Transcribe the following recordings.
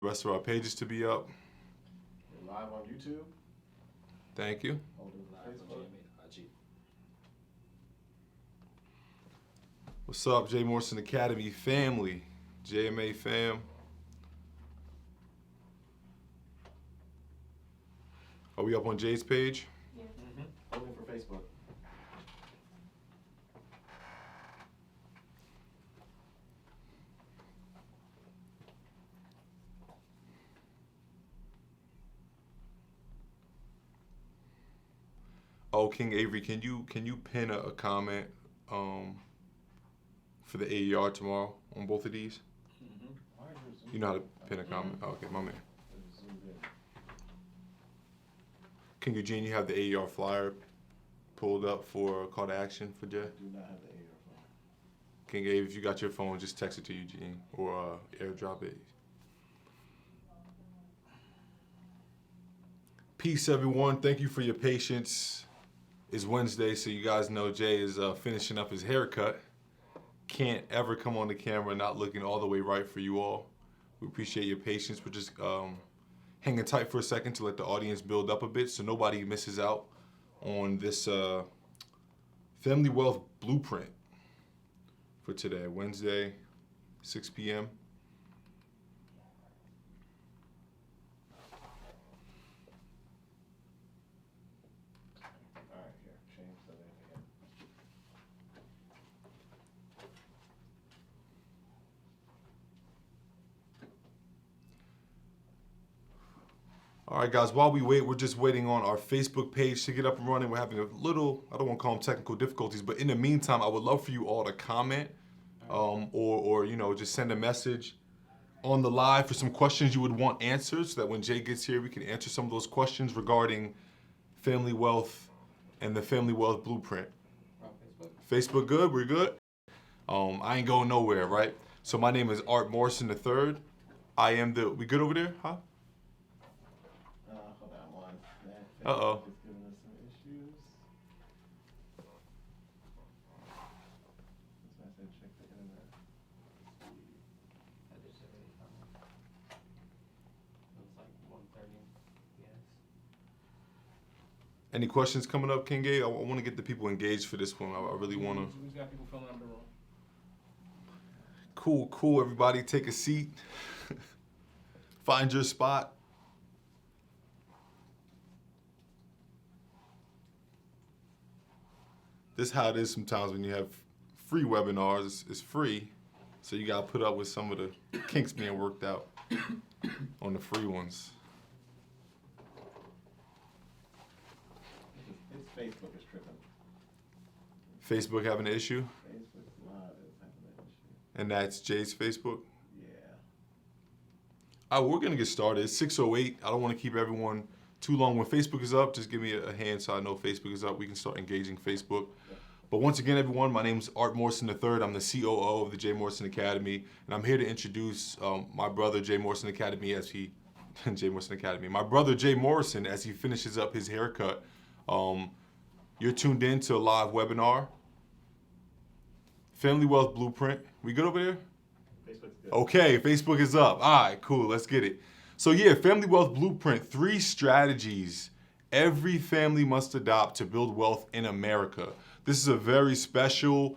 The rest of our pages to be up. We're live on YouTube. Thank you. What's up, Jay Morrison Academy family, JMA fam? Are we up on Jay's page? Yeah. Only for Facebook. Oh, King Avery, can you pin a comment for the AER tomorrow on both of these? You know how to pin a comment? Oh, okay, my man. King Eugene, you have the AER flyer pulled up for a call to action for Jay? Do not have the AER flyer. King Abe, if you got your phone, just text it to Eugene or airdrop it. Peace, everyone. Thank you for your patience. It's Wednesday, so you guys know Jay is finishing up his haircut. Can't ever come on the camera not looking all the way right for you all. We appreciate your patience. We're just hanging tight for a second to let the audience build up a bit so nobody misses out on this Family Wealth Blueprint for today, Wednesday, 6 p.m. All right, here. Change the name again. All right, guys, while we wait, we're just waiting on our Facebook page to get up and running. We're having a little, I don't want to call them technical difficulties, but in the meantime, I would love for you all to comment or you know, just send a message on the live for some questions you would want answered so that when Jay gets here, we can answer some of those questions regarding family wealth and the Family Wealth Blueprint. Facebook good? We're good? I ain't going nowhere, right? So my name is Art Morrison III. I am we good over there, huh? Hold on one. Uh-oh. It's giving us some issues. That's why I said check the internet. Any questions coming up, King Gay? I want to get the people engaged for this one. I really want to. Who's got people filling up the room? Cool, everybody. Take a seat. Find your spot. This is how it is sometimes when you have free webinars. It's free, so you got to put up with some of the kinks being worked out on the free ones. It's Facebook is tripping. Facebook having an issue, Facebook Live is having an issue. and that's Jay's Facebook. Yeah. All right, we're going to get started. It's 6:08. I don't want to keep everyone too long. When Facebook is up, just give me a hand so I know Facebook is up. We can start engaging Facebook. But once again, everyone, my name is Art Morrison III. I'm the COO of the Jay Morrison Academy, and I'm here to introduce my brother, Jay Morrison Academy, Jay Morrison Academy. My brother, Jay Morrison, as he finishes up his haircut. You're tuned in to a live webinar. Family Wealth Blueprint. We good over there? Facebook's good. Okay, Facebook is up. All right, cool, let's get it. So yeah, Family Wealth Blueprint, 3 strategies every family must adopt to build wealth in America. This is a very special,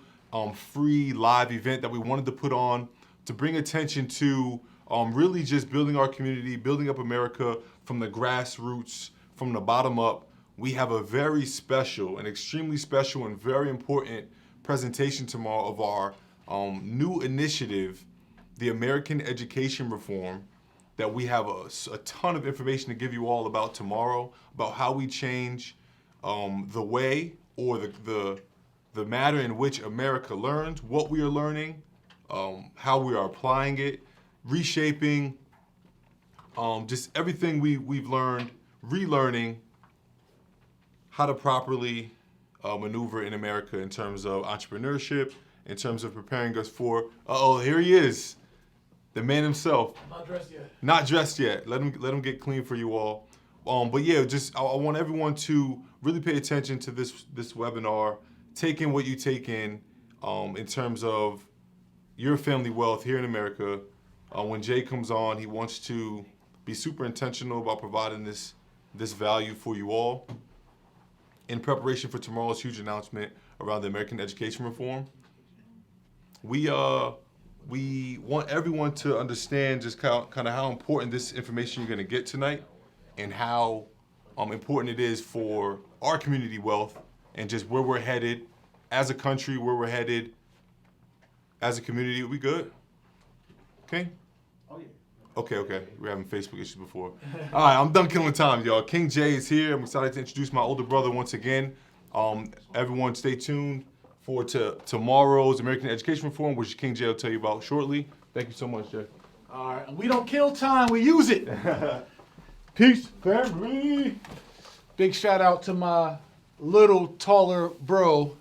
free live event that we wanted to put on to bring attention to really just building our community, building up America from the grassroots, from the bottom up. We have a very special, an extremely special and very important presentation tomorrow of our new initiative, the American Education Reform, that we have a ton of information to give you all about tomorrow, about how we change the way or the matter in which America learns, what we are learning, how we are applying it, reshaping just everything we've learned, relearning how to properly maneuver in America in terms of entrepreneurship, in terms of preparing us for, here he is, the man himself. Not dressed yet. Not dressed yet. Let him get clean for you all. But yeah, just I want everyone to really pay attention to this webinar. Take in what you take in terms of your family wealth here in America, When Jay comes on, he wants to be super intentional about providing this value for you all in preparation for tomorrow's huge announcement around the American education reform. We want everyone to understand just kind of how important this information you're going to get tonight, and how important it is for our community wealth, and just where we're headed as a country, where we're headed as a community. Are we good? Okay? Oh, yeah. Okay. We were having Facebook issues before. All right, I'm done killing time, y'all. King Jay is here. I'm excited to introduce my older brother once again. Everyone stay tuned for tomorrow's American Education Reform, which King Jay will tell you about shortly. Thank you so much, Jay. All right, and we don't kill time, we use it. Peace, family. Big shout out to my little taller bro,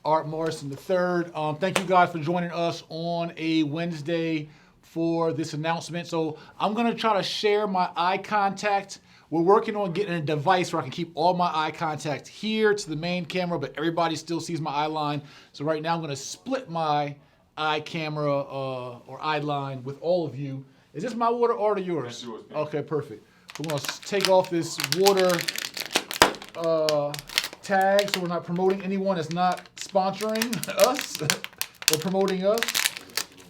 Art Morrison III. Thank you guys for joining us on a Wednesday for this announcement. So I'm gonna try to share my eye contact. We're working on getting a device where I can keep all my eye contact here to the main camera, but everybody still sees my eye line. So right now I'm gonna split my eye camera or eye line with all of you. Is this my water or yours? That's yours, man. Okay, perfect. We're gonna take off this water tag so we're not promoting anyone that's not sponsoring us or promoting us.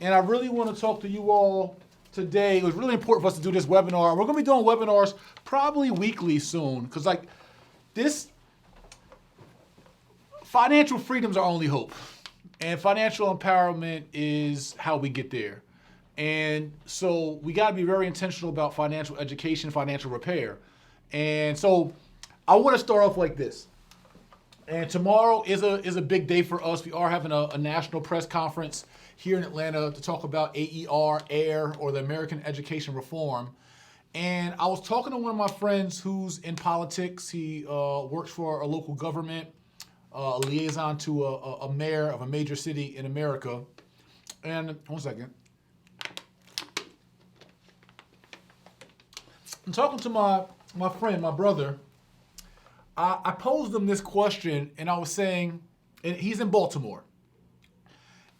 And I really want to talk to you all today. It was really important for us to do this webinar. We're going to be doing webinars probably weekly soon, because like this, financial freedom's our only hope. And financial empowerment is how we get there. And so we got to be very intentional about financial education, financial repair. And so I want to start off like this. And tomorrow is a big day for us. We are having a national press conference here in Atlanta to talk about AER, or the American Education Reform. And I was talking to one of my friends who's in politics. He works for a local government, a liaison to a mayor of a major city in America. And one second. I'm talking to my friend, my brother. I posed him this question, and I was saying, and he's in Baltimore.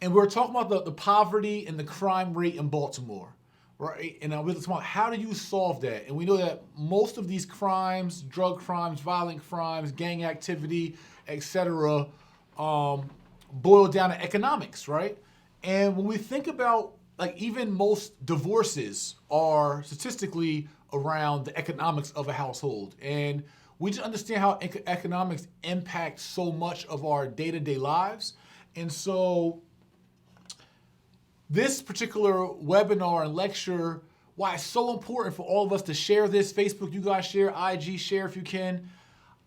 And we were talking about the poverty and the crime rate in Baltimore, right? And I was talking about, how do you solve that? And we know that most of these crimes, drug crimes, violent crimes, gang activity, etc., boil down to economics, right? And when we think about, like, even most divorces are statistically around the economics of a household. And we just understand how economics impact so much of our day-to-day lives. And so this particular webinar and lecture, why it's so important for all of us to share this. Facebook, you guys share. IG, share if you can.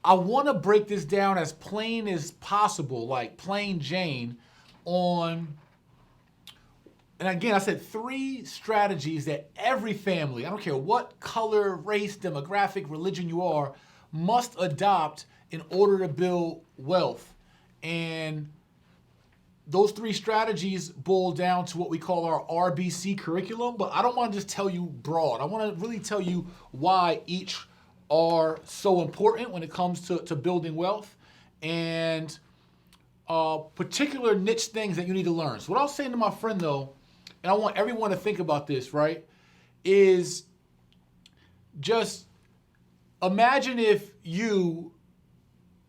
I want to break this down as plain as possible, like plain Jane, on, and again, I said 3 strategies that every family, I don't care what color, race, demographic, religion you are, must adopt in order to build wealth. And those 3 strategies boil down to what we call our RBC curriculum, but I don't want to just tell you broad. I want to really tell you why each are so important when it comes to building wealth, and particular niche things that you need to learn. So what I was saying to my friend, though, and I want everyone to think about this, right, is just imagine if you,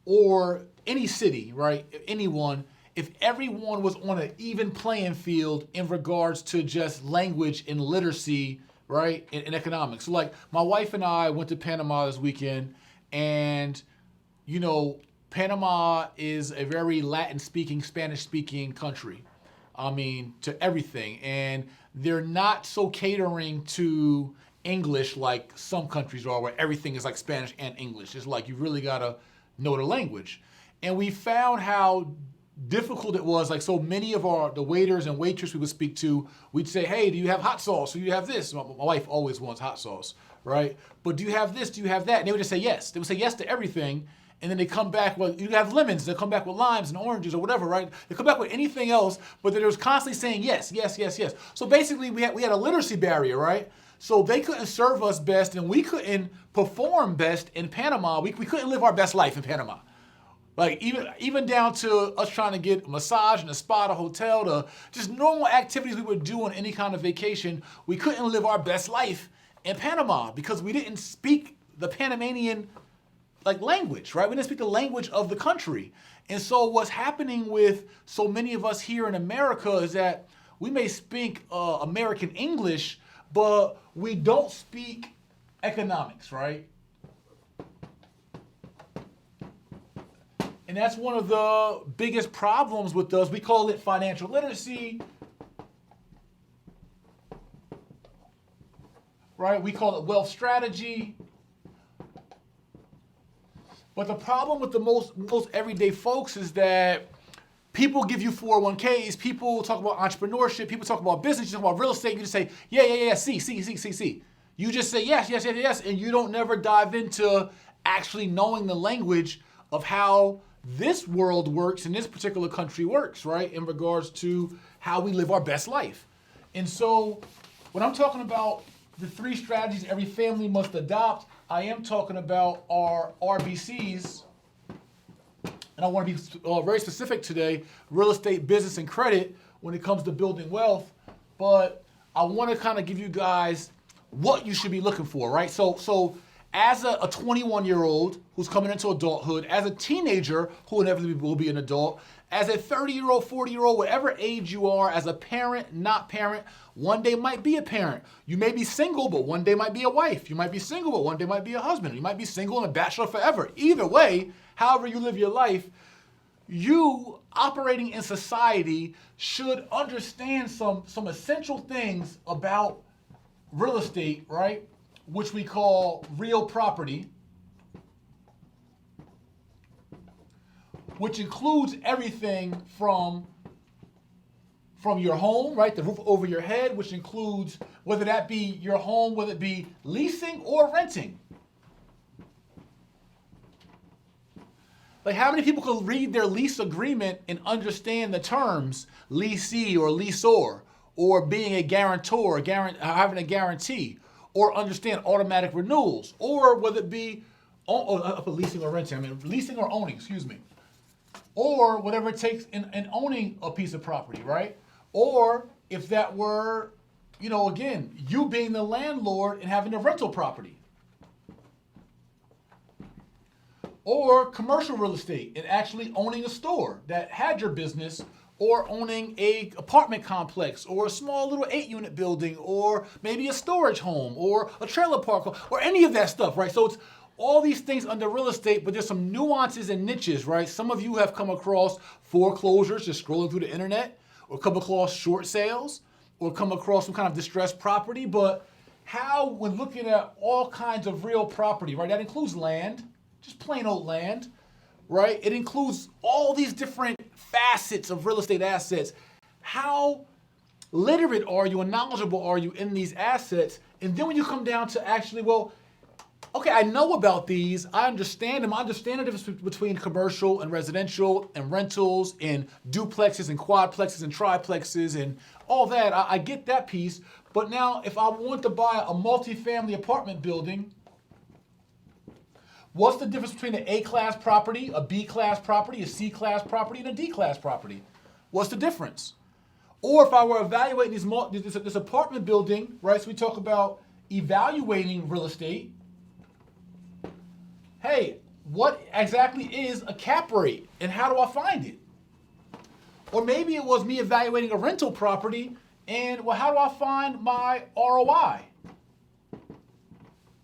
or any city, right, anyone, if everyone was on an even playing field in regards to just language and literacy, right, in economics. So like my wife and I went to Panama this weekend, and you know, Panama is a very Latin-speaking, Spanish-speaking country. I mean, to everything. And they're not so catering to English like some countries are, where everything is like Spanish and English. It's like you really gotta know the language. And we found how difficult it was. Like, so many of the waiters and waitresses we would speak to, we'd say, hey, do you have hot sauce? Do you have this? My wife always wants hot sauce, right? But do you have this? Do you have that? And they would just say yes. They would say yes to everything. And then they come back with, you have lemons, they come back with limes and oranges or whatever, right? They come back with anything else, but they was constantly saying yes, yes, yes, yes. So basically we had a literacy barrier, right? So they couldn't serve us best, and we couldn't perform best in Panama. We couldn't live our best life in Panama. Like even down to us trying to get a massage in a spa, at a hotel, to just normal activities we would do on any kind of vacation. We couldn't live our best life in Panama because we didn't speak the Panamanian language, right? We didn't speak the language of the country. And so what's happening with so many of us here in America is that we may speak American English, but we don't speak economics, right? And that's one of the biggest problems with us. We call it financial literacy, right? We call it wealth strategy. But the problem with the most everyday folks is that people give you 401ks, people talk about entrepreneurship, people talk about business, you talk about real estate, you just say, yeah, see. You just say yes, and you don't never dive into actually knowing the language of how this world works and this particular country works, right? In regards to how we live our best life. And so when I'm talking about the 3 strategies every family must adopt, I am talking about our RBCs, and I want to be very specific today, real estate, business, and credit when it comes to building wealth, but I want to kind of give you guys what you should be looking for, right? So as a 21-year-old who's coming into adulthood, as a teenager who inevitably will be an adult, as a 30-year-old, 40-year-old, whatever age you are, as a parent, not parent, one day might be a parent. You may be single, but one day might be a wife. You might be single, but one day might be a husband. You might be single and a bachelor forever. Either way, however you live your life, you operating in society should understand some essential things about real estate, right? Which we call real property, which includes everything from your home, right? The roof over your head, which includes whether that be your home, whether it be leasing or renting. Like how many people can read their lease agreement and understand the terms leasee or leaseor, or being a guarantor, having a guarantee, or understand automatic renewals, or whether it be leasing or renting, leasing or owning, excuse me. Or whatever it takes in owning a piece of property, right? Or if that were, again, you being the landlord and having a rental property. Or commercial real estate and actually owning a store that had your business, or owning a apartment complex, or a small little 8-unit building, or maybe a storage home, or a trailer park, or any of that stuff, right? So it's all these things under real estate, but there's some nuances and niches, right? Some of you have come across foreclosures just scrolling through the internet, or come across short sales, or come across some kind of distressed property. But how, when looking at all kinds of real property, right? That includes land, just plain old land, right? It includes all these different facets of real estate assets. How literate are you and knowledgeable are you in these assets? And then when you come down to actually, okay, I know about these, I understand them, I understand the difference between commercial and residential and rentals and duplexes and quadplexes and triplexes and all that. I get that piece. But now if I want to buy a multifamily apartment building, what's the difference between an A-class property, a B-class property, a C-class property, and a D-class property? What's the difference? Or if I were evaluating this apartment building, right, so we talk about evaluating real estate, hey, what exactly is a cap rate and how do I find it? Or maybe it was me evaluating a rental property and, how do I find my ROI?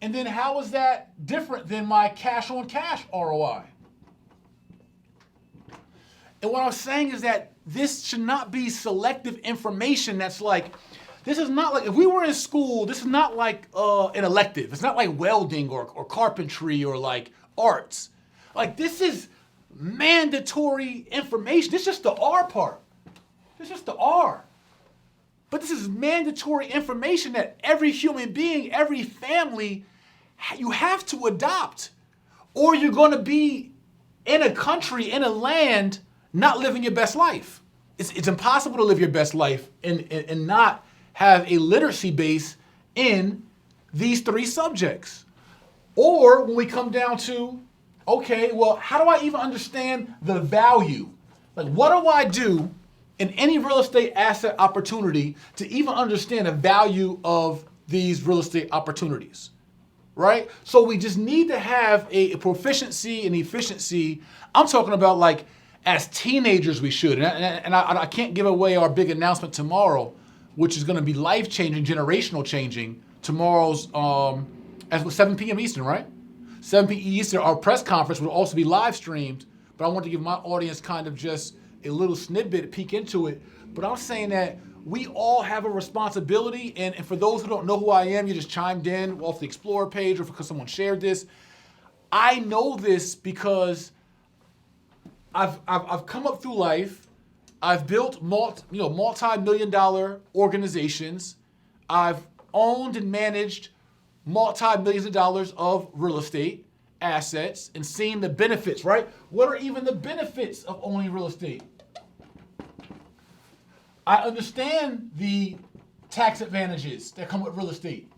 And then how is that different than my cash on cash ROI? And what I'm saying is that this should not be selective information that's this is not like, if we were in school, this is not like an elective. It's not like welding or carpentry or like arts. This is mandatory information. This is just the R part. This is just the R. But this is mandatory information that every human being, every family, you have to adopt, or you're going to be in a country, in a land, not living your best life. It's impossible to live your best life and not have a literacy base in these 3 subjects. Or when we come down to Okay, well, how do I even understand the value? Like, what do I do in any real estate asset opportunity to even understand the value of these real estate opportunities, right? So we just need to have a proficiency and efficiency. I'm talking about like as teenagers we should. And I can't give away our big announcement tomorrow, which is going to be life-changing, generational changing. Tomorrow's at 7 p.m. Eastern, right? 7 p.m. Eastern, our press conference will also be live streamed, but I want to give my audience kind of just a little snippet, peek into it. But I'm saying that we all have a responsibility, and for those who don't know who I am, you just chimed in off the Explorer page or because someone shared this. I know this because I've come up through life. I've built multi-million-dollar organizations. I've owned and managed multi-millions of dollars of real estate assets and seen the benefits, right? What are even the benefits of owning real estate? I understand the tax advantages that come with real estate.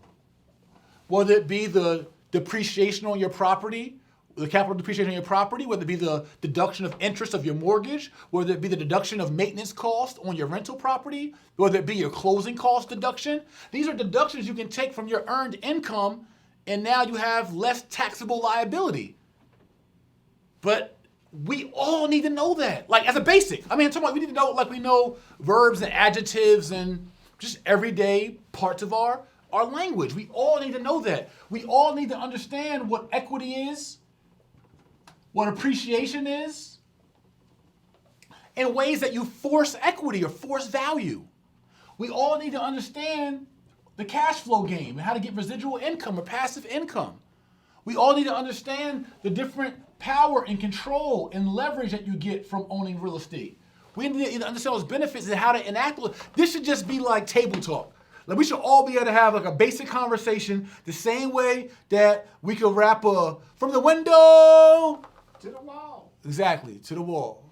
Whether it be the depreciation on your property, the capital depreciation on your property, whether it be the deduction of interest of your mortgage, whether it be the deduction of maintenance cost on your rental property, whether it be your closing cost deduction. These are deductions you can take from your earned income, and now you have less taxable liability. But we all need to know that, like as a basic. I mean, we need to know, like we know verbs and adjectives and just everyday parts of our language. We all need to know that. We all need to understand what equity is, what appreciation is, and ways that you force equity or force value. We all need to understand the cash flow game and how to get residual income or passive income. We all need to understand the different power and control and leverage that you get from owning real estate. We need to understand those benefits and how to enact them. This should just be like table talk. Like we should all be able to have like a basic conversation the same way that we could rap from the window To the wall. exactly to the wall.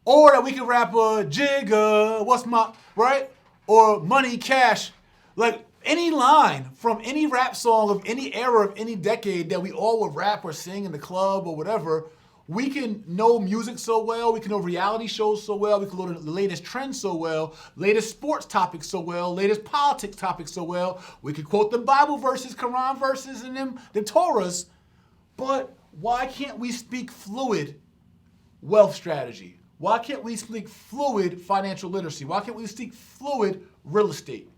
Or that we could rap jigga, what's my, right? Or money, cash. Like any line from any rap song of any era of any decade that we all would rap or sing in the club or whatever, we can know music so well, we can know reality shows so well, we can know the latest trends so well, latest sports topics so well, latest politics topics so well. We can quote the Bible verses, Quran verses, and them Torahs. But why can't we speak fluid wealth strategy? Why can't we speak fluid financial literacy? Why can't we speak fluid real estate?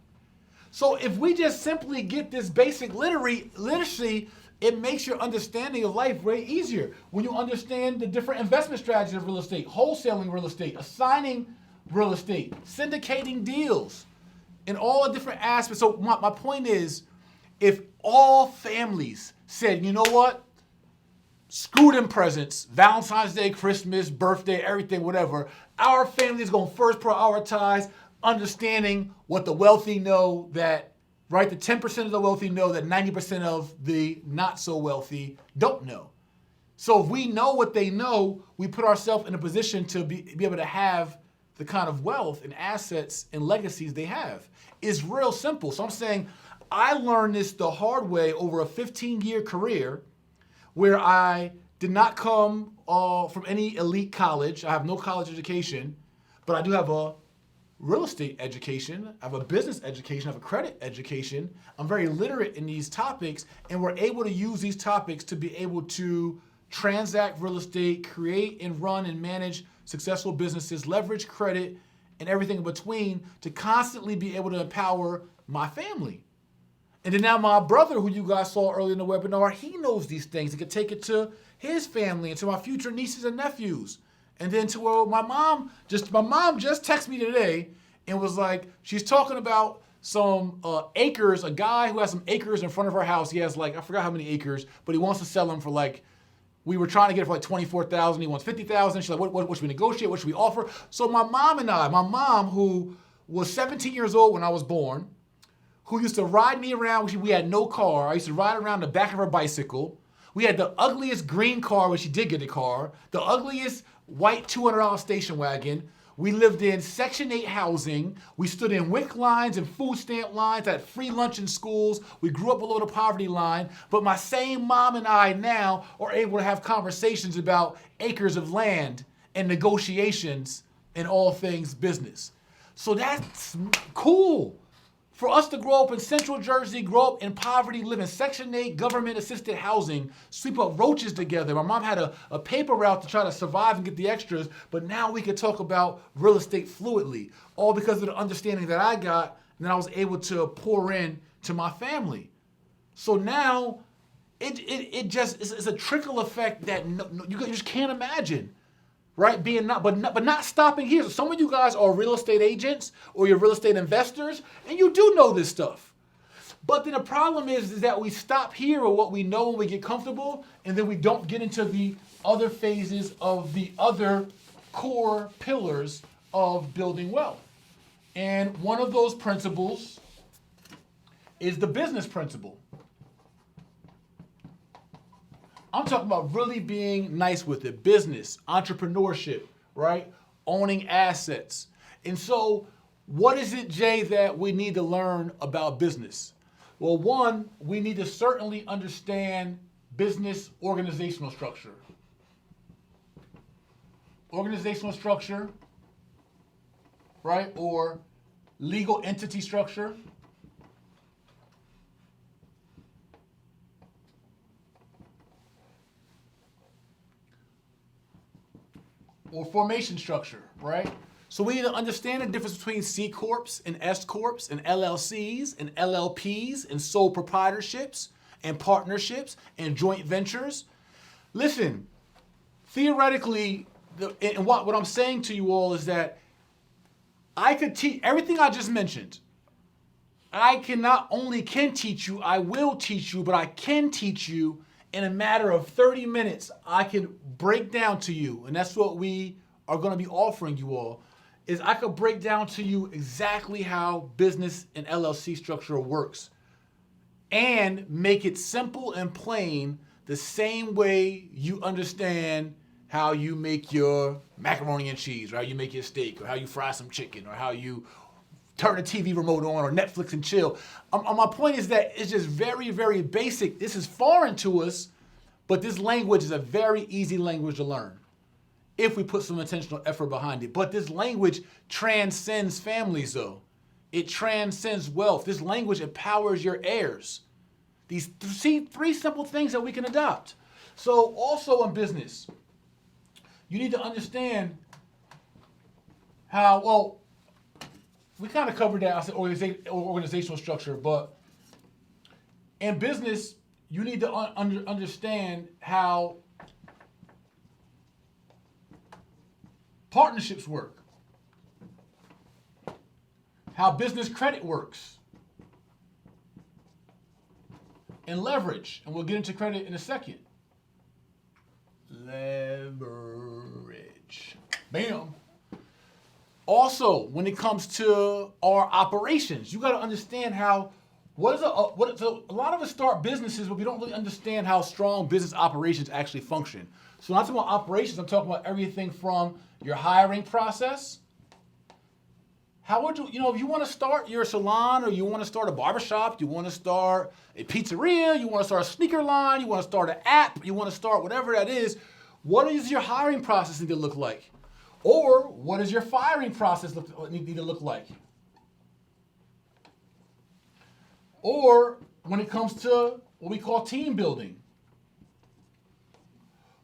So if we just simply get this basic literacy, it makes your understanding of life way easier. When you understand the different investment strategies of real estate, wholesaling real estate, assigning real estate, syndicating deals, and all the different aspects. So my point is, if all families said, you know what? Screw them presents, Valentine's Day, Christmas, birthday, everything, whatever. Our family is going to first prioritize understanding what the wealthy know that, right? The 10% of the wealthy know that 90% of the not so wealthy don't know. So if we know what they know, we put ourselves in a position to be able to have the kind of wealth and assets and legacies they have. It's real simple. So I'm saying I learned this the hard way over a 15-year career where I did not come from any elite college. I have no college education, but I do have a real estate education, I have a business education, I have a credit education. I'm very literate in these topics, and we're able to use these topics to be able to transact real estate, create and run and manage successful businesses, leverage credit, and everything in between to constantly be able to empower my family. And then now my brother, who you guys saw earlier in the webinar, he knows these things. He can take it to his family and to my future nieces and nephews. And then to my mom just texted me today and was like, she's talking about some acres, a guy who has some acres in front of her house. He has like, I forgot how many acres, but he wants to sell them for like, we were trying to get it for like $24,000. He wants $50,000. She's like, what should we negotiate? What should we offer? So my mom who was 17 years old when I was born, who used to ride me around, we had no car. I used to ride around the back of her bicycle. We had the ugliest green car when she did get a car, the ugliest white $200 station wagon. We lived in Section 8 housing. We stood in WIC lines and food stamp lines, had free lunch in schools. We grew up below the poverty line. But my same mom and I now are able to have conversations about acres of land and negotiations and all things business. So that's cool. For us to grow up in Central Jersey, grow up in poverty, live in Section 8 government-assisted housing, sweep up roaches together. My mom had a paper route to try to survive and get the extras, but now we can talk about real estate fluidly, all because of the understanding that I got and that I was able to pour in to my family. So now it just is a trickle effect that you just can't imagine. Right, but not stopping here. So some of you guys are real estate agents or you're real estate investors, and you do know this stuff. But then the problem is that we stop here with what we know and we get comfortable, and then we don't get into the other phases of the other core pillars of building wealth. And one of those principles is the business principle. I'm talking about really being nice with it. Business, entrepreneurship, right? Owning assets. And so what is it, Jay, that we need to learn about business? Well, one, we need to certainly understand business organizational structure. Organizational structure, right? Or legal entity structure. Or formation structure, right? So we need to understand the difference between C Corps and S Corps and LLCs and LLPs and sole proprietorships and partnerships and joint ventures. Listen, theoretically, what I'm saying to you all is that I could teach everything I just mentioned. I can not only teach you, I will teach you, but I can teach you in a matter of 30 minutes. I can break down to you, and that's what we are going to be offering you all, is I could break down to you exactly how business and LLC structure works and make it simple and plain the same way you understand how you make your macaroni and cheese, or how you make your steak, or how you fry some chicken, or how you turn the TV remote on, or Netflix and chill. My point is that it's just very, very basic. This is foreign to us, but this language is a very easy language to learn if we put some intentional effort behind it. But this language transcends families, though. It transcends wealth. This language empowers your heirs. These three simple things that we can adopt. So also in business, you need to understand how, well, we kind of covered that, I said organizational structure, but in business, you need to understand how partnerships work, how business credit works, and leverage. And we'll get into credit in a second. Leverage. Bam. Also, when it comes to our operations, you got to understand how, so a lot of us start businesses, but we don't really understand how strong business operations actually function. So when I'm talking about operations, I'm talking about everything from your hiring process. How would you if you want to start your salon, or you want to start a barbershop, you want to start a pizzeria, you want to start a sneaker line, you want to start an app, you want to start whatever that is, what does your hiring process need to look like? Or what does your firing process need to look like? Or when it comes to what we call team building,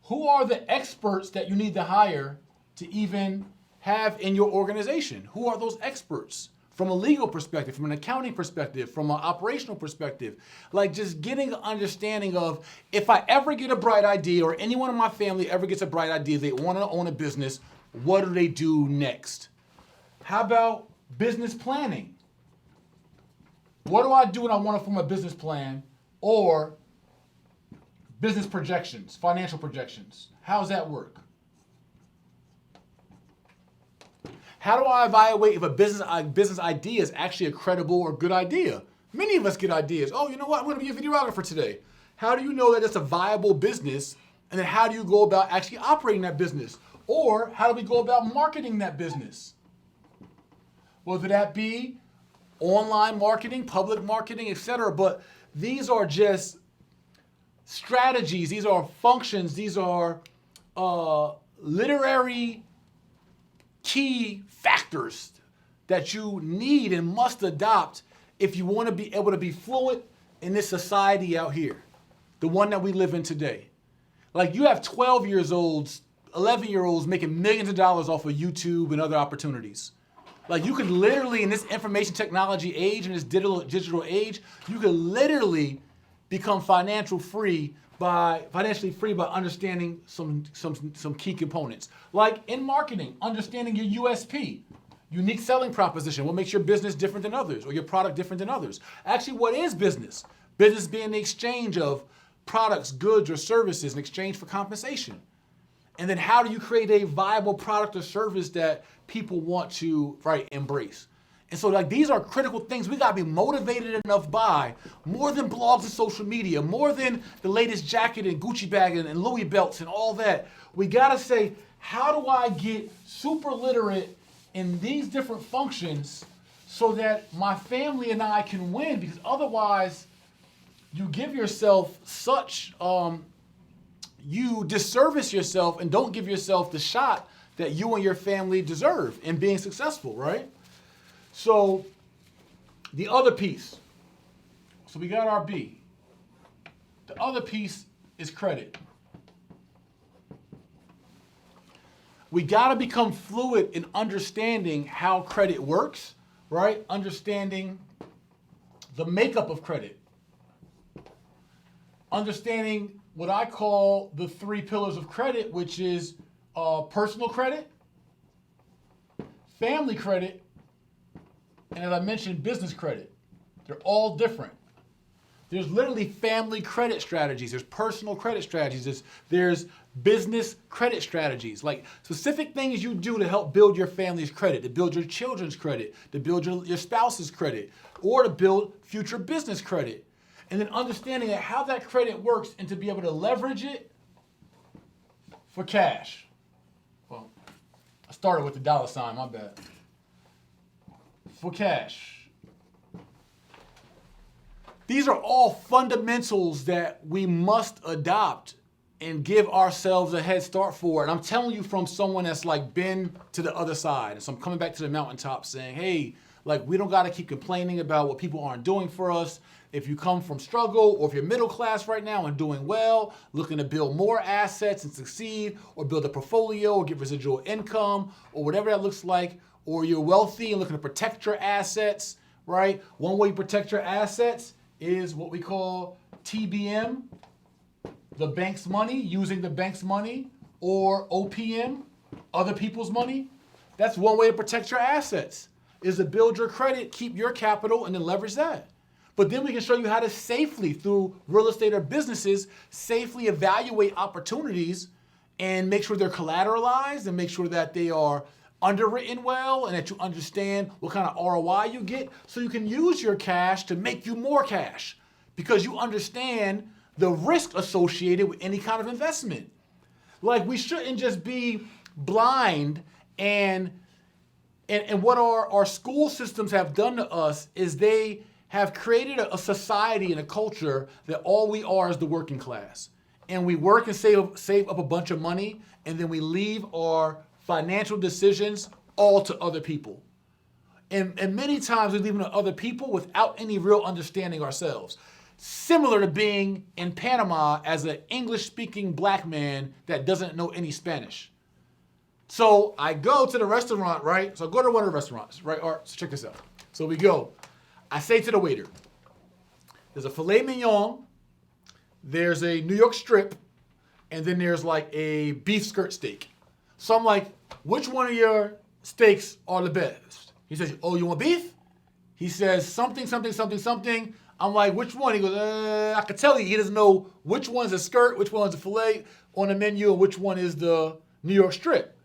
who are the experts that you need to hire to even have in your organization? Who are those experts? From a legal perspective, from an accounting perspective, from an operational perspective, like just getting an understanding of, if I ever get a bright idea, or anyone in my family ever gets a bright idea, they want to own a business, what do they do next? How about business planning? What do I do when I want to form a business plan? Or business projections, financial projections. How does that work? How do I evaluate if a business idea is actually a credible or good idea? Many of us get ideas. Oh, you know what? I'm going to be a videographer today. How do you know that it's a viable business? And then how do you go about actually operating that business? Or how do we go about marketing that business? Whether that be online marketing, public marketing, etc. But these are just strategies, these are functions, these are literary key factors that you need and must adopt if you want to be able to be fluent in this society out here, the one that we live in today. Like you have 12-year-olds, 11-year-olds making millions of dollars off of YouTube and other opportunities. Like you could literally, in this information technology age, in this digital age, you could literally become financially free by understanding some key components. Like in marketing, understanding your USP, unique selling proposition, what makes your business different than others or your product different than others. Actually, what is business? Business being the exchange of products, goods, or services in exchange for compensation. And then how do you create a viable product or service that people want to embrace? And so like these are critical things we gotta be motivated enough by, more than blogs and social media, more than the latest jacket and Gucci bag and Louis belts and all that. We gotta say, how do I get super literate in these different functions so that my family and I can win? Because otherwise you give yourself such, you disservice yourself and don't give yourself the shot that you and your family deserve in being successful, right? So the other piece, so we got our B. The other piece is credit. We got to become fluid in understanding how credit works, right? Understanding the makeup of credit. Understanding what I call the 3 pillars of credit, which is personal credit, family credit, and as I mentioned, business credit. They're all different. There's literally family credit strategies. There's personal credit strategies. There's business credit strategies, like specific things you do to help build your family's credit, to build your children's credit, to build your spouse's credit, or to build future business credit. And then understanding how that credit works and to be able to leverage it for cash. Well, I started with the $, my bad. For cash. These are all fundamentals that we must adopt and give ourselves a head start for. And I'm telling you from someone that's like been to the other side. And so I'm coming back to the mountaintop saying, hey, like we don't got to keep complaining about what people aren't doing for us. If you come from struggle, or if you're middle class right now and doing well, looking to build more assets and succeed, or build a portfolio, or get residual income, or whatever that looks like, or you're wealthy and looking to protect your assets, right? One way you protect your assets is what we call TBM, the bank's money, using the bank's money, or OPM, other people's money. That's one way to protect your assets, is to build your credit, keep your capital, and then leverage that. But then we can show you how to safely, through real estate or businesses, safely evaluate opportunities and make sure they're collateralized and make sure that they are underwritten well and that you understand what kind of ROI you get, so you can use your cash to make you more cash because you understand the risk associated with any kind of investment. Like we shouldn't just be blind, and what our school systems have done to us is they have created a society and a culture that all we are is the working class. And we work and save up a bunch of money, and then we leave our financial decisions all to other people. And many times we leave them to other people without any real understanding ourselves. Similar to being in Panama as an English-speaking black man that doesn't know any Spanish. So I go to the restaurant, right? So I go to one of the restaurants, right? All right, so check this out. So we go. I say to the waiter, there's a filet mignon, there's a New York strip, and then there's like a beef skirt steak. So I'm like, which one of your steaks are the best? He says, oh, you want beef? He says, something. I'm like, which one? He goes, I could tell you he doesn't know which one's a skirt, which one's a filet on the menu, and which one is the New York strip.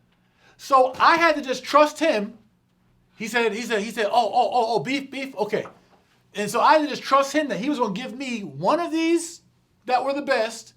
So I had to just trust him. He said, oh, beef, okay. And so I had to just trust him that he was gonna give me one of these that were the best,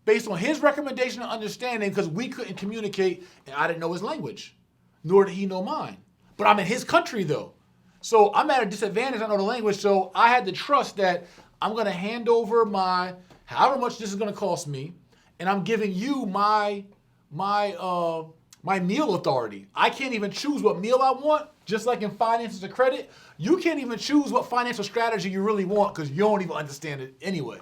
based on his recommendation and understanding, because we couldn't communicate and I didn't know his language, nor did he know mine. But I'm in his country though. So I'm at a disadvantage, I know the language, so I had to trust that I'm gonna hand over my, however much this is gonna cost me, and I'm giving you my meal authority. I can't even choose what meal I want, just like in finances or credit. You can't even choose what financial strategy you really want because you don't even understand it anyway.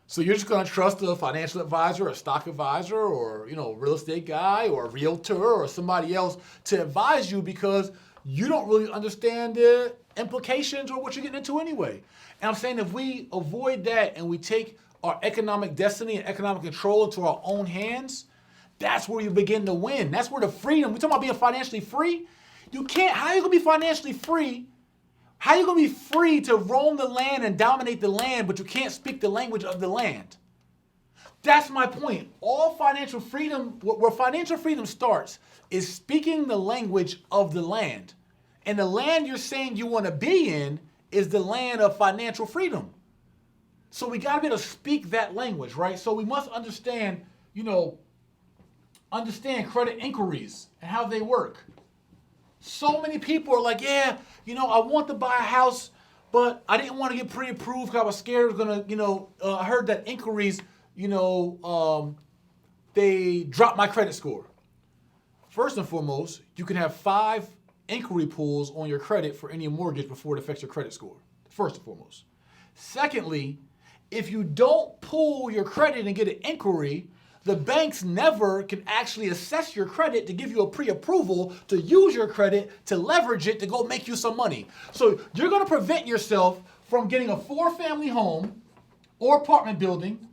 So you're just gonna trust a financial advisor, a stock advisor, or real estate guy, or a realtor, or somebody else to advise you because you don't really understand the implications or what you're getting into anyway. And I'm saying if we avoid that and we take our economic destiny and economic control into our own hands, that's where you begin to win. That's where the freedom, we're talking about being financially free. You can't, how are you gonna be financially free? How are you gonna be free to roam the land and dominate the land, but you can't speak the language of the land? That's my point. All financial freedom, where financial freedom starts, is speaking the language of the land. And the land you're saying you wanna be in is the land of financial freedom. So we gotta be able to speak that language, right? So we must understand, understand credit inquiries and how they work. So many people are like, yeah, I want to buy a house, but I didn't want to get pre-approved because I was scared it was gonna, I heard that inquiries, they drop my credit score. First and foremost, you can have 5 inquiry pulls on your credit for any mortgage before it affects your credit score. First and foremost. Secondly, if you don't pull your credit and get an inquiry, the banks never can actually assess your credit to give you a pre-approval to use your credit to leverage it to go make you some money. So you're going to prevent yourself from getting a 4-family home or apartment building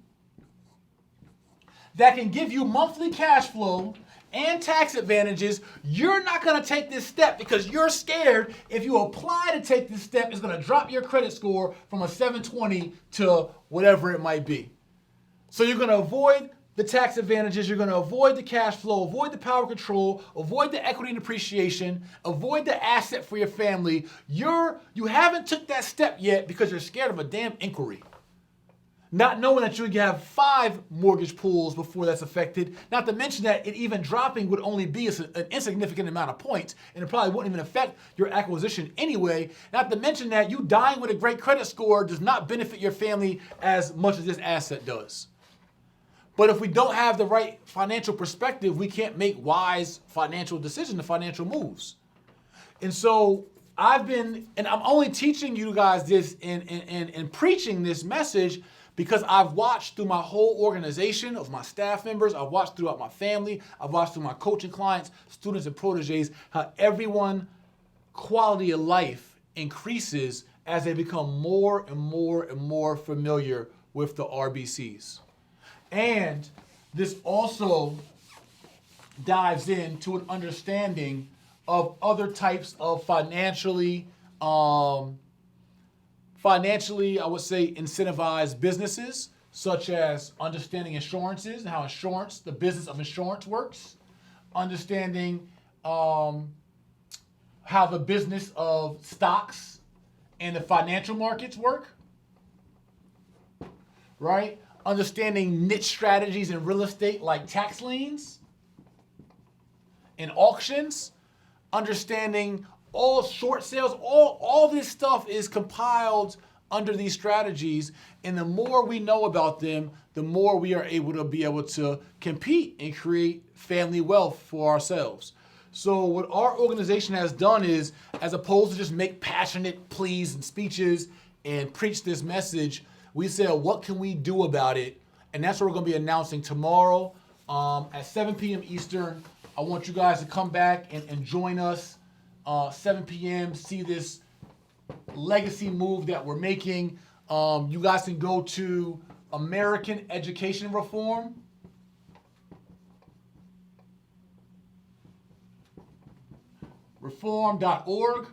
that can give you monthly cash flow and tax advantages. You're not going to take this step because you're scared if you apply to take this step, it's going to drop your credit score from a 720 to whatever it might be. So you're going to avoid the tax advantages, you're going to avoid the cash flow, avoid the power control, avoid the equity and appreciation, avoid the asset for your family. You haven't took that step yet because you're scared of a damn inquiry. Not knowing that you have 5 mortgage pools before that's affected, not to mention that it even dropping would only be an insignificant amount of points, and it probably wouldn't even affect your acquisition anyway. Not to mention that you dying with a great credit score does not benefit your family as much as this asset does. But if we don't have the right financial perspective, we can't make wise financial decisions and financial moves. And so I'm only teaching you guys this and preaching this message because I've watched through my whole organization of my staff members, I've watched throughout my family, I've watched through my coaching clients, students and proteges, how everyone quality of life increases as they become more and more and more familiar with the RBCs. And this also dives into an understanding of other types of financially, I would say, incentivized businesses, such as understanding insurances and how the business of insurance works, understanding how the business of stocks and the financial markets work, right? Understanding niche strategies in real estate like tax liens and auctions, understanding all short sales, all this stuff is compiled under these strategies. And the more we know about them, the more we are able to compete and create family wealth for ourselves. So what our organization has done is, as opposed to just make passionate pleas and speeches and preach this message, we said, what can we do about it? And that's what we're going to be announcing tomorrow at 7 p.m. Eastern. I want you guys to come back and join us 7 p.m., see this legacy move that we're making. You guys can go to American Education Reform. Reform.org.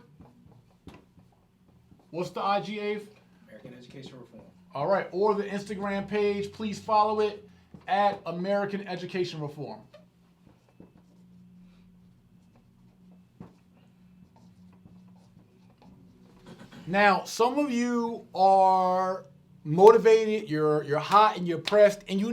What's the IG, Ave? American Education Reform. All right, or the Instagram page. Please follow it at American Education Reform. Now, some of you are motivated, you're hot and you're pressed, and you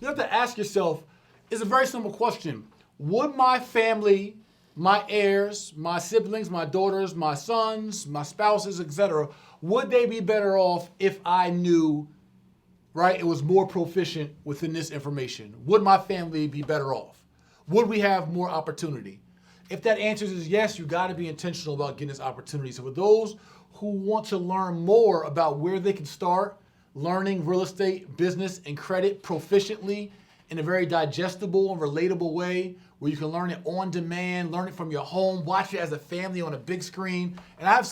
have to ask yourself, it's a very simple question. Would my family, my heirs, my siblings, my daughters, my sons, my spouses, etc., would they be better off if I knew, right, it was more proficient within this information? Would my family be better off? Would we have more opportunity? If that answer is yes, you got to be intentional about getting this opportunity. So for those who want to learn more about where they can start learning real estate, business, and credit proficiently in a very digestible and relatable way, where you can learn it on demand, learn it from your home, watch it as a family on a big screen. And I have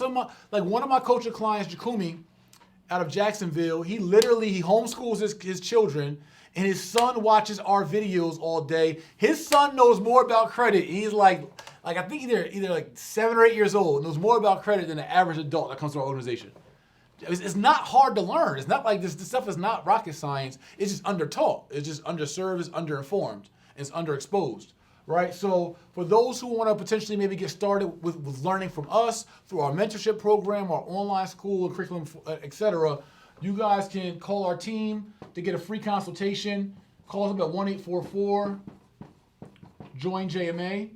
like one of my coaching clients, Jakumi, out of Jacksonville, he homeschools his children, and his son watches our videos all day. His son knows more about credit. He's like I think either like 7 or 8 years old, knows more about credit than the average adult that comes to our organization. It's not hard to learn. It's not like this stuff is not rocket science. It's just undertaught. It's just underserved, it's underinformed, and it's underexposed, right? So for those who want to potentially maybe get started with learning from us through our mentorship program, our online school and curriculum, et cetera, you guys can call our team to get a free consultation. Call us up at 1-844-JOIN-JMA.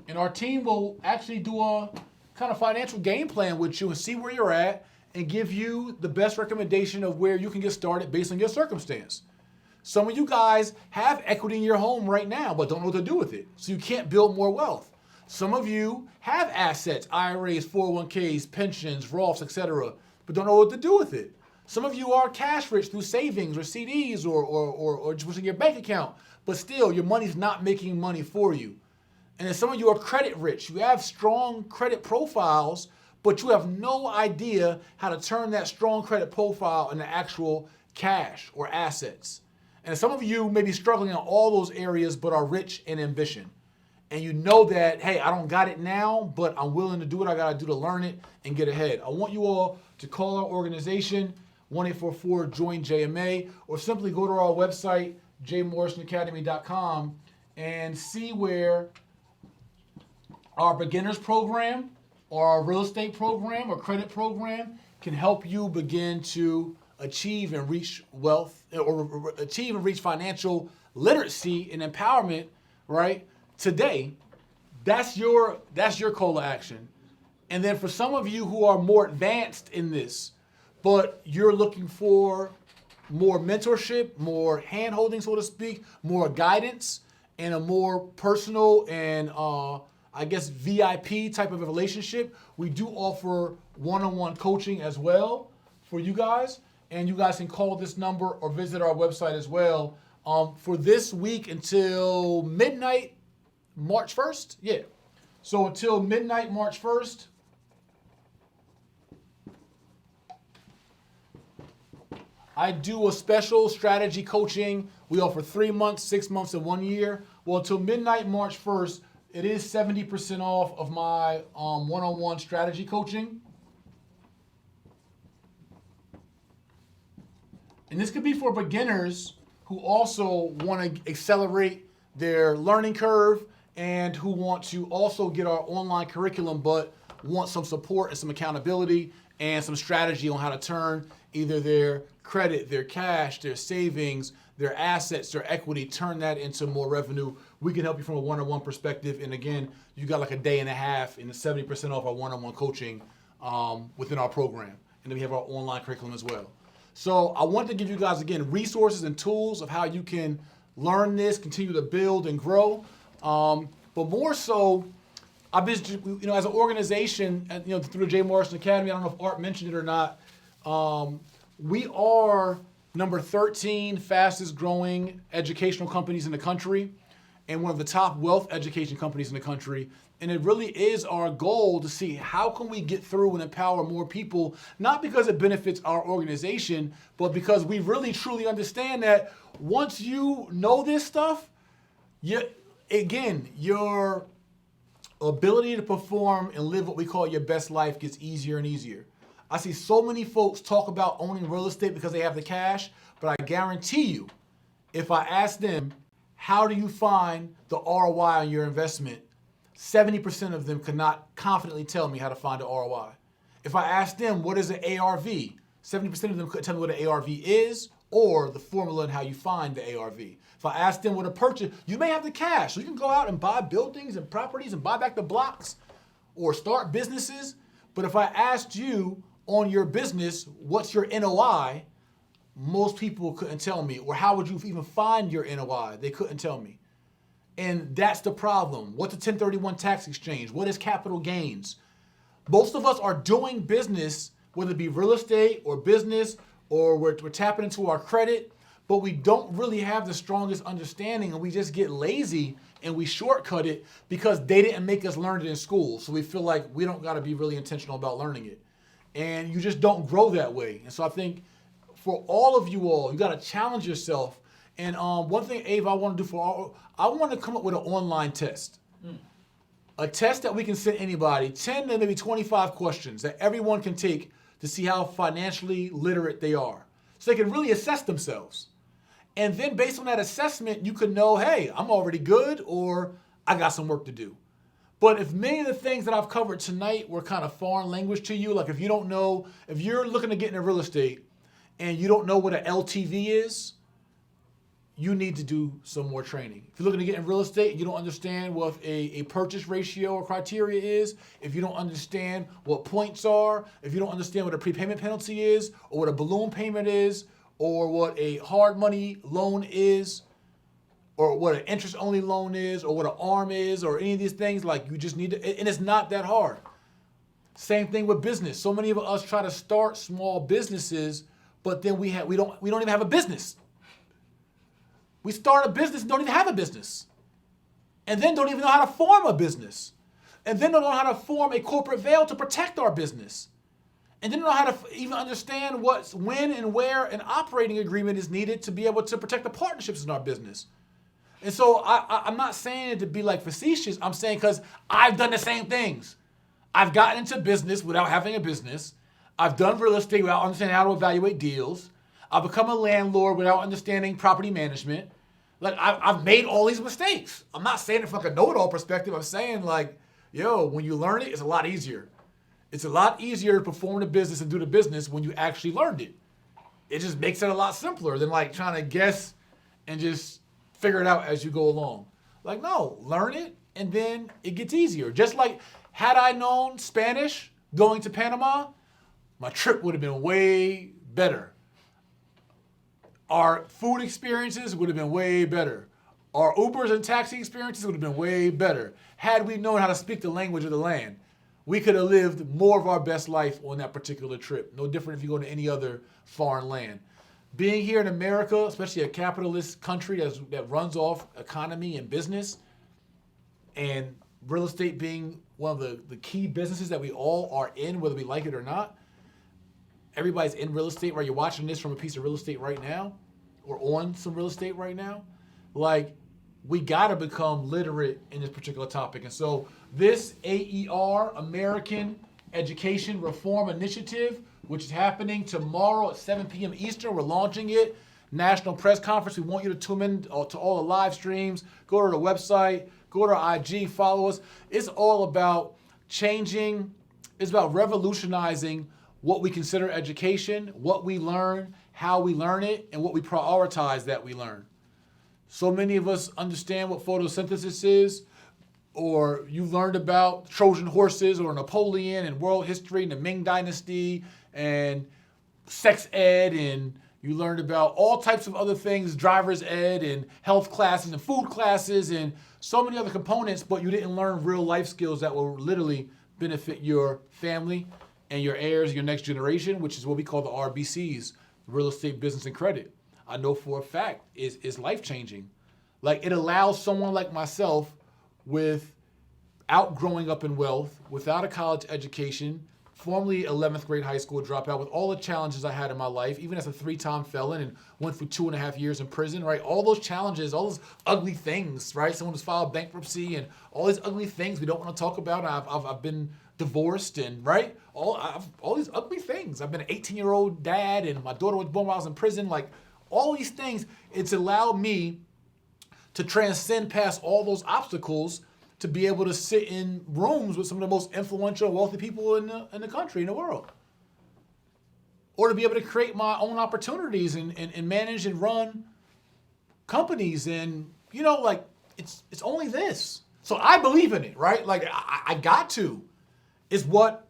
And our team will actually do a kind of financial game plan with you and see where you're at and give you the best recommendation of where you can get started based on your circumstance. Some of you guys have equity in your home right now, but don't know what to do with it. So you can't build more wealth. Some of you have assets, IRAs, 401ks, pensions, Roths, etc., but don't know what to do with it. Some of you are cash rich through savings or CDs or just in your bank account, but still your money's not making money for you. And then some of you are credit rich. You have strong credit profiles, but you have no idea how to turn that strong credit profile into actual cash or assets. And some of you may be struggling in all those areas, but are rich in ambition. And you know that, hey, I don't got it now, but I'm willing to do what I got to do to learn it and get ahead. I want you all to call our organization, 1-844-JOIN-JMA, or simply go to our website, jaymorrisonacademy.com, and see where our beginners program or our real estate program or credit program can help you begin to achieve and reach wealth or achieve and reach financial literacy and empowerment, right? Today, that's your call to action. And then for some of you who are more advanced in this, but you're looking for more mentorship, more hand-holding, so to speak, more guidance, and a more personal and VIP type of a relationship, we do offer one-on-one coaching as well for you guys. And you guys can call this number or visit our website as well. For this week until midnight, March 1st? Yeah. So until midnight, March 1st, I do a special strategy coaching. We offer 3 months, 6 months, and 1 year. Well, until midnight, March 1st, it is 70% off of my one-on-one strategy coaching. And this could be for beginners who also want to accelerate their learning curve and who want to also get our online curriculum but want some support and some accountability and some strategy on how to turn either their credit, their cash, their savings, their assets, their equity, turn that into more revenue. We can help you from a one-on-one perspective. And again, you got like a day and a half and 70% off our one-on-one coaching within our program. And then we have our online curriculum as well. So I want to give you guys, again, resources and tools of how you can learn this, continue to build and grow. But more so, I've been, as an organization, through the Jay Morrison Academy, I don't know if Art mentioned it or not, we are number 13 fastest growing educational companies in the country and one of the top wealth education companies in the country. And it really is our goal to see how can we get through and empower more people, not because it benefits our organization, but because we really truly understand that once you know this stuff, your ability to perform and live what we call your best life gets easier and easier. I see so many folks talk about owning real estate because they have the cash, but I guarantee you, if I ask them, how do you find the ROI on your investment? 70% of them could not confidently tell me how to find the ROI. If I ask them, what is an ARV? 70% of them couldn't tell me what an ARV is or the formula and how you find the ARV. If I asked them what a purchase, you may have the cash, so you can go out and buy buildings and properties and buy back the blocks or start businesses. But if I asked you on your business, what's your NOI, most people couldn't tell me. Or how would you even find your NOI? They couldn't tell me. And that's the problem. What's a 1031 tax exchange? What is capital gains? Most of us are doing business, whether it be real estate or business, or we're tapping into our credit, but we don't really have the strongest understanding, and we just get lazy and we shortcut it because they didn't make us learn it in school. So we feel like we don't got to be really intentional about learning it. And you just don't grow that way. And so I think for all of you all, you got to challenge yourself. And one thing, Abe, I want to do I want to come up with an online test. A test that we can send anybody, 10 to maybe 25 questions that everyone can take to see how financially literate they are. So they can really assess themselves. And then based on that assessment, you could know, hey, I'm already good or I got some work to do. But if many of the things that I've covered tonight were kind of foreign language to you, like if you don't know, if you're looking to get into real estate and you don't know what an LTV is, you need to do some more training. If you're looking to get in real estate and you don't understand what a purchase ratio or criteria is, if you don't understand what points are, if you don't understand what a prepayment penalty is, or what a balloon payment is, or what a hard money loan is, or what an interest-only loan is, or what an ARM is, or any of these things, like you just need to, and it's not that hard. Same thing with business. So many of us try to start small businesses, but then we don't even have a business. We start a business and don't even have a business. And then don't even know how to form a business. And then don't know how to form a corporate veil to protect our business. And then don't know how to even understand when and where an operating agreement is needed to be able to protect the partnerships in our business. And so I'm not saying it to be like facetious. I'm saying because I've done the same things. I've gotten into business without having a business. I've done real estate without understanding how to evaluate deals. I've become a landlord without understanding property management. Like I've made all these mistakes. I'm not saying it from like a know-it-all perspective. I'm saying like, when you learn it, it's a lot easier. It's a lot easier to perform the business and do the business when you actually learned it. It just makes it a lot simpler than like trying to guess and just figure it out as you go along. Like, no, learn it and then it gets easier. Just like had I known Spanish going to Panama, my trip would have been way better. Our food experiences would have been way better. Our Ubers and taxi experiences would have been way better. Had we known how to speak the language of the land, we could have lived more of our best life on that particular trip. No different if you go to any other foreign land. Being here in America, especially a capitalist country that runs off economy and business, and real estate being one of the key businesses that we all are in, whether we like it or not. Everybody's in real estate, right? You're watching this from a piece of real estate right now, or on some real estate right now. Like, we gotta become literate in this particular topic. And so this AER, American Education Reform Initiative, which is happening tomorrow at 7 p.m. Eastern, we're launching it. National press conference. We want you to tune in to all the live streams. Go to the website, go to our IG, follow us. It's all about changing, it's about revolutionizing what we consider education, what we learn, how we learn it, and what we prioritize that we learn. So many of us understand what photosynthesis is, or you've learned about Trojan horses or Napoleon and world history and the Ming Dynasty and sex ed, and you learned about all types of other things, driver's ed and health classes and food classes and so many other components, but you didn't learn real life skills that will literally benefit your family and your heirs, your next generation, which is what we call the RBCs, real estate, business, and credit. I know for a fact is life-changing. Like, it allows someone like myself without growing up in wealth, without a college education, formerly 11th grade high school dropout, with all the challenges I had in my life, even as a 3-time felon and went through 2.5 years in prison, right? All those challenges, all those ugly things, right? Someone who's filed bankruptcy and all these ugly things we don't want to talk about. I've been divorced and, right? All these ugly things. I've been an 18-year-old dad and my daughter was born while I was in prison. Like, all these things, it's allowed me to transcend past all those obstacles to be able to sit in rooms with some of the most influential, wealthy people in the country, in the world. or to be able to create my own opportunities and manage and run companies. And, like, it's only this. So I believe in it, right? Like, I got to. It's what,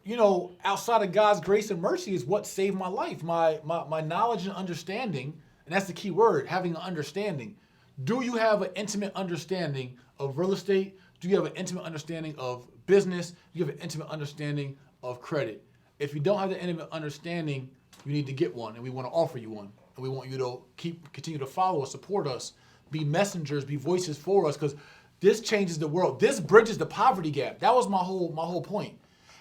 outside of God's grace and mercy is what saved my life. My knowledge and understanding, and that's the key word, having an understanding. Do you have an intimate understanding of real estate? Do you have an intimate understanding of business? Do you have an intimate understanding of credit? If you don't have the intimate understanding, you need to get one, and we want to offer you one. And we want you to continue to follow us, support us, be messengers, be voices for us, because this changes the world. This bridges the poverty gap. That was my whole point.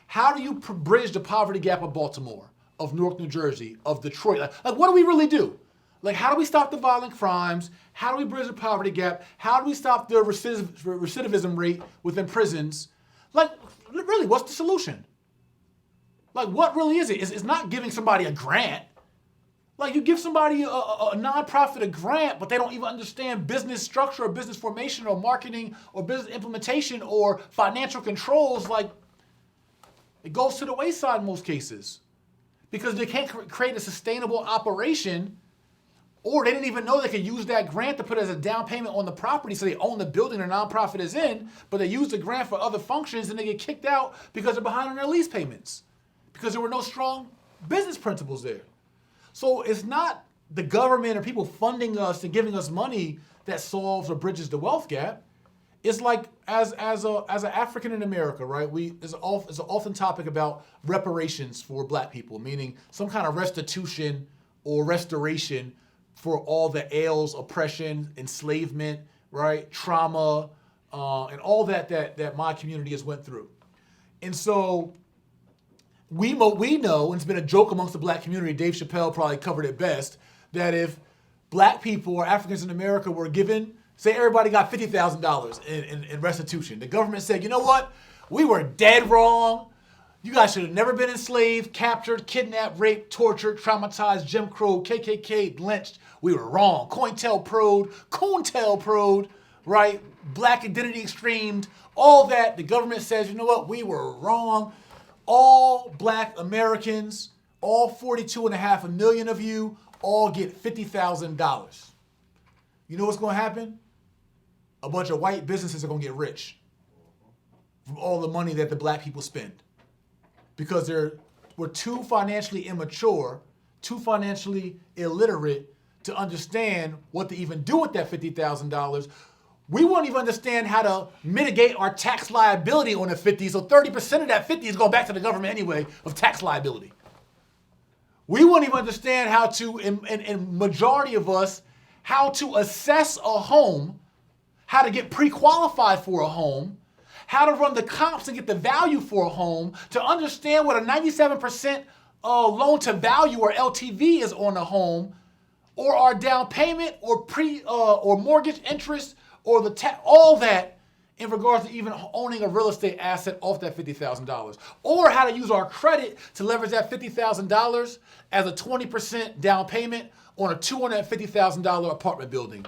How do you bridge the poverty gap of Baltimore, of Newark, New Jersey, of Detroit? Like, what do we really do? Like, how do we stop the violent crimes? How do we bridge the poverty gap? How do we stop the recidivism rate within prisons? Like, really, what's the solution? Like, what really is it? It's not giving somebody a grant. Like, you give somebody a nonprofit a grant, but they don't even understand business structure or business formation or marketing or business implementation or financial controls. Like, it goes to the wayside in most cases because they can't create a sustainable operation, or they didn't even know they could use that grant to put as a down payment on the property so they own the building their nonprofit is in, but they use the grant for other functions and they get kicked out because they're behind on their lease payments because there were no strong business principles there. So it's not the government or people funding us and giving us money that solves or bridges the wealth gap. It's like as an African in America, right? There's an often topic about reparations for Black people, meaning some kind of restitution or restoration for all the ails, oppression, enslavement, right? Trauma, and all that my community has went through. And so we know, and it's been a joke amongst the Black community, Dave Chappelle probably covered it best, that if Black people or Africans in America were given, say everybody got $50,000 in restitution. The government said, you know what? We were dead wrong. You guys should have never been enslaved, captured, kidnapped, raped, tortured, traumatized, Jim Crow, KKK, lynched. We were wrong. COINTELPRO'd, right? Black identity extremed, all that. The government says, you know what? We were wrong. All Black Americans, all 42.5 million of you, all get $50,000. You know what's going to happen? A bunch of white businesses are going to get rich from all the money that the Black people spend because we're too financially immature, too financially illiterate to understand what to even do with that $50,000. We won't even understand how to mitigate our tax liability on the 50, so 30% of that 50 is going back to the government anyway of tax liability. We won't even understand how to, in majority of us, how to assess a home, how to get pre-qualified for a home, how to run the comps and get the value for a home, to understand what a 97% loan to value or LTV is on a home, or our down payment or or mortgage interest or all that in regards to even owning a real estate asset off that $50,000, or how to use our credit to leverage that $50,000 as a 20% down payment on a $250,000 apartment building,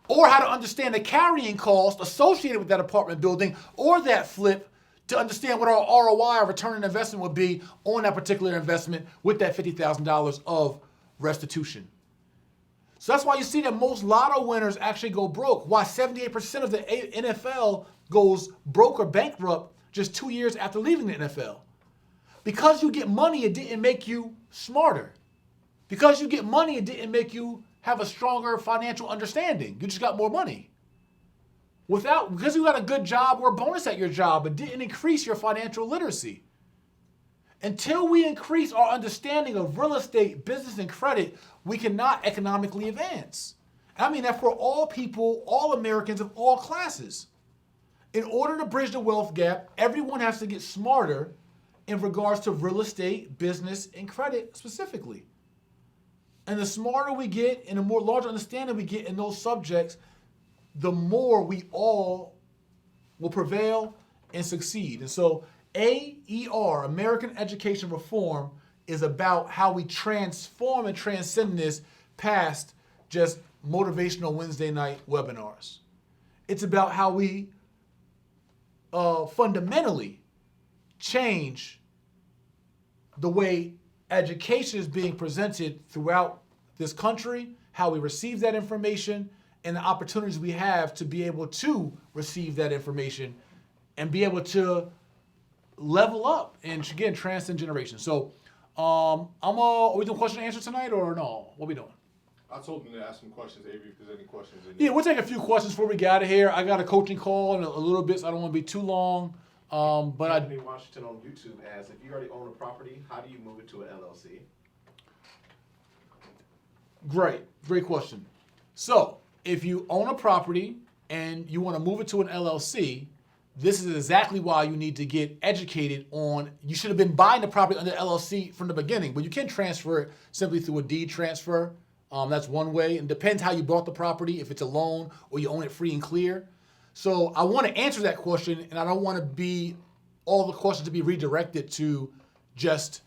or how to understand the carrying cost associated with that apartment building or that flip to understand what our ROI, or return on investment, would be on that particular investment with that $50,000 of restitution. So that's why you see that most lotto winners actually go broke, why 78% of the NFL goes broke or bankrupt just 2 years after leaving the NFL. Because you get money, it didn't make you smarter. Because you get money, it didn't make you have a stronger financial understanding. You just got more money. Because you got a good job or a bonus at your job, it didn't increase your financial literacy. Until we increase our understanding of real estate, business, and credit, we cannot economically advance. I mean that for all people, all Americans of all classes. In order to bridge the wealth gap, everyone has to get smarter in regards to real estate, business, and credit specifically. And the smarter we get and the more larger understanding we get in those subjects, the more we all will prevail and succeed. And so AER, American Education Reform, is about how we transform and transcend this past just motivational Wednesday night webinars. It's about how we fundamentally change the way education is being presented throughout this country, how we receive that information, and the opportunities we have to be able to receive that information and be able to level up and, again, transcend generations. So are we doing question and answer tonight or no? What are we doing? I told them to ask some questions, Avery, if there's any questions. Yeah, we'll take a few questions before we get out of here. I got a coaching call in a little bit, so I don't want to be too long. But Anthony Washington on YouTube asks, if you already own a property, how do you move it to an LLC? Great question. So if you own a property and you want to move it to an LLC, this is exactly why you need to get educated on, you should have been buying the property under LLC from the beginning, but you can transfer it simply through a deed transfer. That's one way. And depends how you bought the property, if it's a loan or you own it free and clear. So I want to answer that question, and I don't want to be all the questions to be redirected to just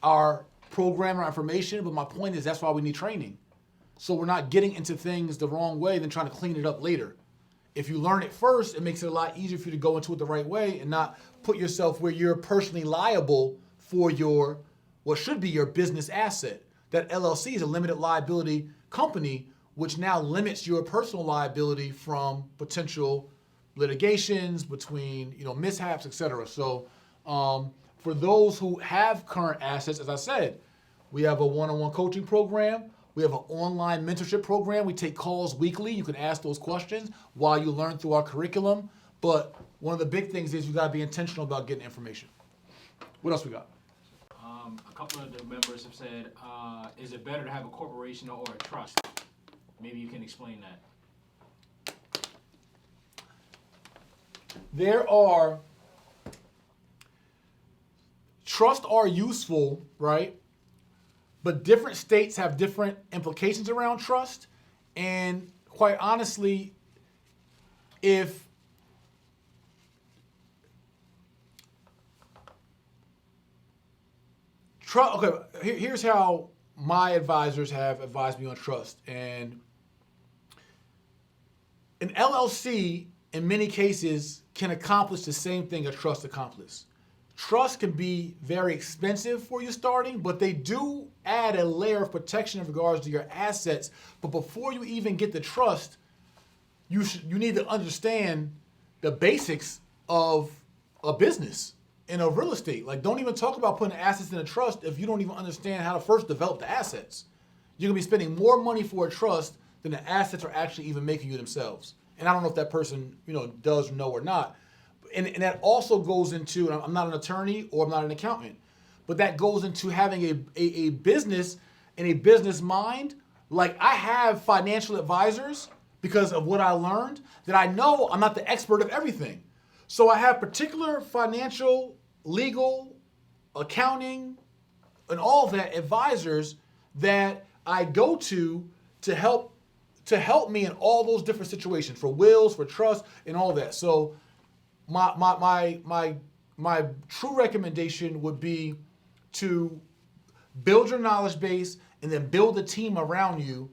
our program or information, but my point is that's why we need training. So we're not getting into things the wrong way, then trying to clean it up later. If you learn it first, it makes it a lot easier for you to go into it the right way and not put yourself where you're personally liable for your, what should be your business asset. That LLC is a limited liability company, which now limits your personal liability from potential litigations between, mishaps, et cetera. So for those who have current assets, as I said, we have a one-on-one coaching program. We have an online mentorship program. We take calls weekly. You can ask those questions while you learn through our curriculum. But one of the big things is you got to be intentional about getting information. What else we got? A couple of the members have said, is it better to have a corporation or a trust? Maybe you can explain that. Trusts are useful, right? But different states have different implications around trust. And quite honestly, here's how my advisors have advised me on trust. And an LLC, in many cases, can accomplish the same thing a trust accomplishes. Trust can be very expensive for you starting, but they do add a layer of protection in regards to your assets. But before you even get the trust, you need to understand the basics of a business and of real estate. Like, don't even talk about putting assets in a trust if you don't even understand how to first develop the assets. You're gonna be spending more money for a trust than the assets are actually even making you themselves. And I don't know if that person, does know or not. And that also goes into, and I'm not an attorney or I'm not an accountant, but that goes into having a business and a business mind. Like, I have financial advisors because of what I learned that I know I'm not the expert of everything. So I have particular financial, legal, accounting, and all that advisors that I go to help me in all those different situations, for wills, for trust, and all that. So my true recommendation would be to build your knowledge base and then build a team around you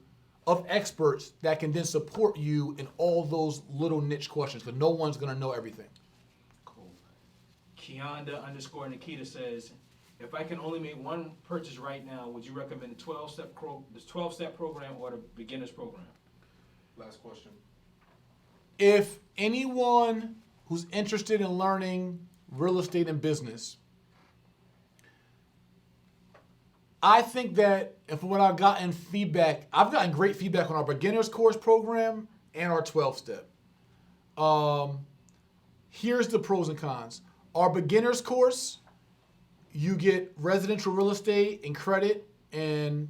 of experts that can then support you in all those little niche questions, because no one's going to know everything. Cool. Keonda_Nikita says, if I can only make one purchase right now, would you recommend the 12-step program or the beginner's program? Last question. If anyone who's interested in learning real estate and business, I think that when I've gotten feedback, I've gotten great feedback on our beginner's course program and our 12-step. Here's the pros and cons. Our beginner's course, you get residential real estate and credit, and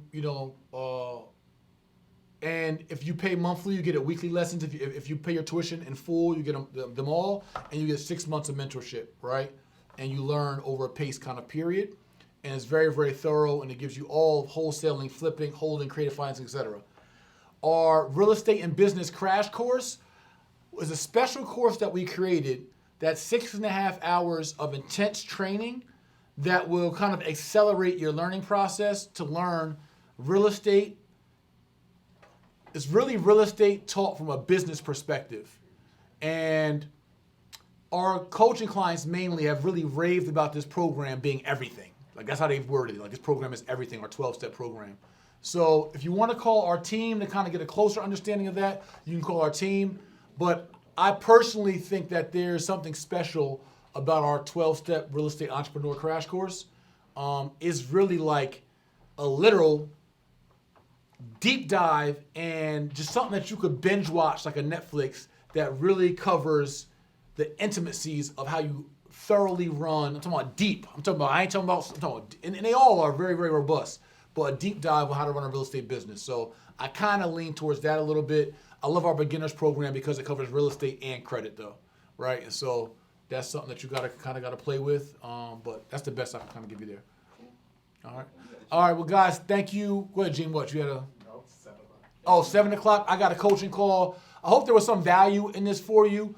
and if you pay monthly, you get a weekly lessons. If you pay your tuition in full, you get them all, and you get 6 months of mentorship, right? And you learn over a paced kind of period, and it's very, very thorough, and it gives you all wholesaling, flipping, holding, creative finance, etc. Our real estate and business crash course was a special course that we created that's 6.5 hours of intense training that will kind of accelerate your learning process to learn real estate. It's really real estate taught from a business perspective. And our coaching clients mainly have really raved about this program being everything. Like that's how they've worded it. Like this program is everything, our 12-step program. So if you want to call our team to kind of get a closer understanding of that, you can call our team. But I personally think that there's something special about our 12-step real estate entrepreneur crash course. It's really like a literal deep dive and just something that you could binge watch like a Netflix that really covers the intimacies of how you thoroughly run. I'm talking about deep. I'm talking about, and they all are very, very robust, but a deep dive on how to run a real estate business. So I kind of lean towards that a little bit. I love our beginners program because it covers real estate and credit though, right? And so that's something that you got to play with, but that's the best I can kind of give you there. All right. All right, well, guys, thank you. Go ahead, Gene, what? You had a... No, 7 o'clock. Oh, 7 o'clock. I got a coaching call. I hope there was some value in this for you.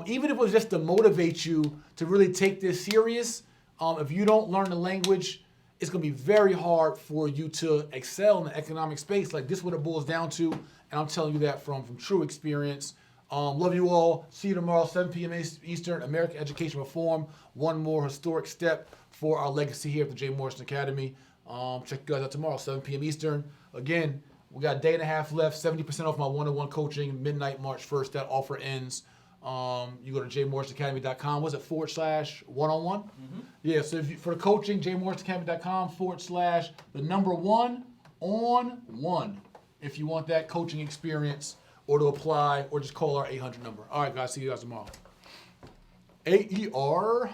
Even if it was just to motivate you to really take this serious. If you don't learn the language, it's going to be very hard for you to excel in the economic space. Like this is what it boils down to. And I'm telling you that from true experience. Love you all. See you tomorrow, 7 p.m. Eastern, American Education Reform. One more historic step for our legacy here at the Jay Morrison Academy. Check you guys out tomorrow, 7 p.m. Eastern. Again, we got a day and a half left, 70% off my one-on-one coaching, midnight March 1st. That offer ends. You go to jmorrisonacademy.com. Was it /1-on-1? Mm-hmm. Yeah, so if you, for the coaching, jmorrisonacademy.com /1-on-1 if you want that coaching experience or to apply or just call our 800 number. All right, guys, see you guys tomorrow. AER.